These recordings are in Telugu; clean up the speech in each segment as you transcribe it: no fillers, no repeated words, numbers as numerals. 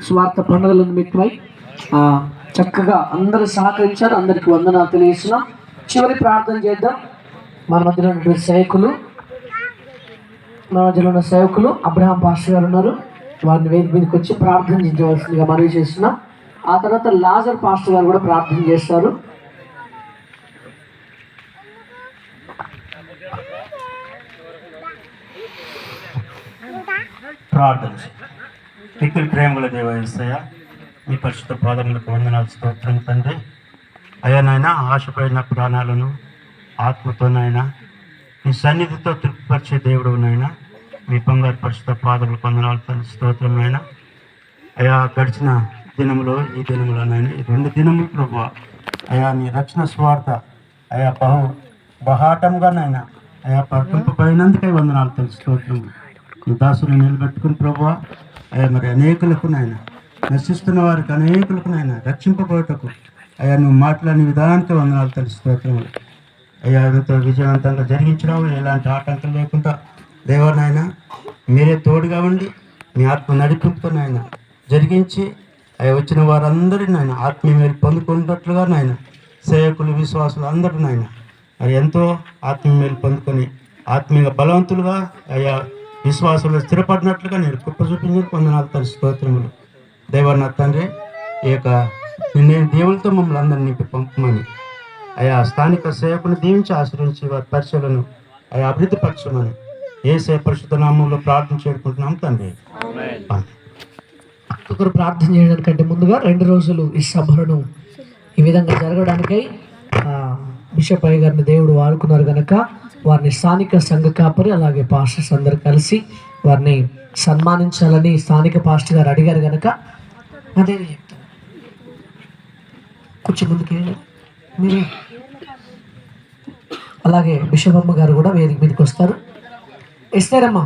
స్వార్థ పండుగల నిమిత్తమై చక్కగా అందరూ సహకరించారు. అందరికి వందనాలు తెలియజేస్తున్నాం. చివరి ప్రార్థన చేద్దాం. మన మధ్యలో ఉన్నటువంటి సేవకులు అబ్రహాం పాస్టర్ గారు ఉన్నారు. వారిని వేదిక మీదకి వచ్చి ప్రార్థన చేయవలసిందిగా మనవి చేస్తున్నాం. ఆ తర్వాత లాజర్ పాస్టర్ గారు కూడా ప్రార్థన చేస్తారు. ప్రార్థన. మిక్కిలి ప్రేమల దేవయ్య, మీ పరిశుద్ధ పాదములకు వందనాలు, స్తోత్రం తండ్రి. అయ్యా నాయన, ఆశపడిన ప్రాణాలను ఆత్మతోనైనా మీ సన్నిధితో తృప్తిపరిచే దేవుడు నాయన, మీ బంగారు పరిశుద్ధ పాదములకు వందనాలు తండ్రి, స్తోత్రం నాయన. అయ్యా, గడిచిన దినములో ఈ దినములోనైనా ఈ 2 దినములు ప్రభు అయ్యా నీ రక్షణ స్వార్థ అయ్యా బహాటంగానైనా అయ్యా ప్రకటింపబడినందుకై వందనాలు తండ్రి, స్తోత్రం. నీ దాసులు నిలబెట్టుకుని ప్రభు అయ్యా మరి అనేకులకు నాయన, నశిస్తున్న వారికి అనేకులకు నాయన రక్షింపబోటకు అయ్యా నువ్వు మాట్లాడిన విధానానికి వందనాలు తండ్రి, స్తోత్రములు. అయ్యా ఎంతో విజయవంతంగా జరిగించడం, ఎలాంటి ఆటంకం లేకుండా దేవనాయన మీరే తోడుగా ఉండి మీ ఆత్మ నడిపింపుతో నాయన జరిగించి అయ్యా వచ్చిన వారందరినీ నాయన ఆత్మీయ మేలు పొందుకున్నట్లుగా నాయన సేవకులు విశ్వాసులు అందరూ నాయన మరి ఎంతో ఆత్మీయ మేలు పొందుకొని ఆత్మీయ బలవంతులుగా అయ్యా విశ్వాసంలో స్థిరపడినట్లుగా నేను కృప చూపించి వందనాలు తండ్రి, స్తోత్రములు. దేవన్న తండ్రి, ఈ యొక్క నేను దేవులతో మమ్మల్ని అందరినీ నింపి పంపమని అయా స్థానిక సేవకుని దీవించి ఆశ్రయించి వారి పరిచయలను అయా అభివృద్ధిపరచమని యేసయ్య పరిశుద్ధ నామంలో ప్రార్థన చేసుకుంటున్నాం తండ్రి. ఒకరు ప్రార్థన చేయడానికంటే ముందుగా 2 రోజులు ఈ సభలను ఈ విధంగా జరగడానికై బిషప్ అయ్య గారిని దేవుడు వాడుకున్నారు కనుక వారిని స్థానిక సంఘ కాపరి అలాగే పాస్టర్స్ అందరు కలిసి వారిని సన్మానించాలని స్థానిక పాస్టర్ గారు అడిగారు కనుక అదే చెప్తాను. కొంచెం ముందుకే మీరు అలాగే బిషప్ అమ్మ గారు కూడా వేదిక మీదకి వస్తారు. ఇస్తారమ్మా,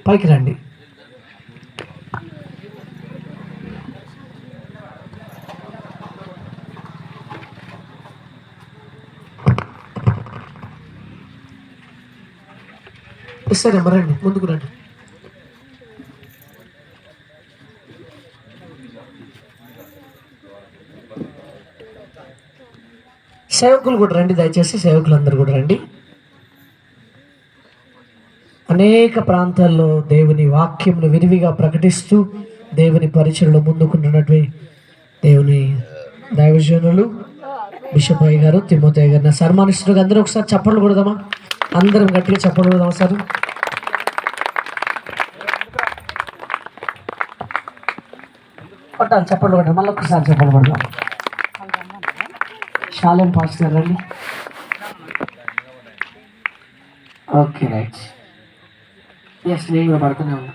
పైకి రండి. ఇస్తారమ్మా, రండి, ముందుకు రండి. సేవకులు కూడా రండి, దయచేసి సేవకులు అందరూ కూడా రండి. అనేక ప్రాంతాల్లో దేవుని వాక్యమును విరివిగా ప్రకటిస్తూ దేవుని పరిచయలో ముందుకున్నటువంటి దేవుని దైవజనులు బిషప్ అయ్య గారు, తిమోతి గారిని సన్మానిస్తున్నారు. అందరూ ఒకసారి చప్పట్లు కొడదామా? అందరం గట్టిగా చప్పట్లు కొడదామా సార్? కొట్టాలి, చప్పట్లు కొట్టాలి. మళ్ళీ ఒక్కసారి చప్పట్లు కొడదాం. శాలేం పాస్టర్ గారు రండి. Okay, right. ఎస్, నేను కూడా పడుతూనే ఉన్నా.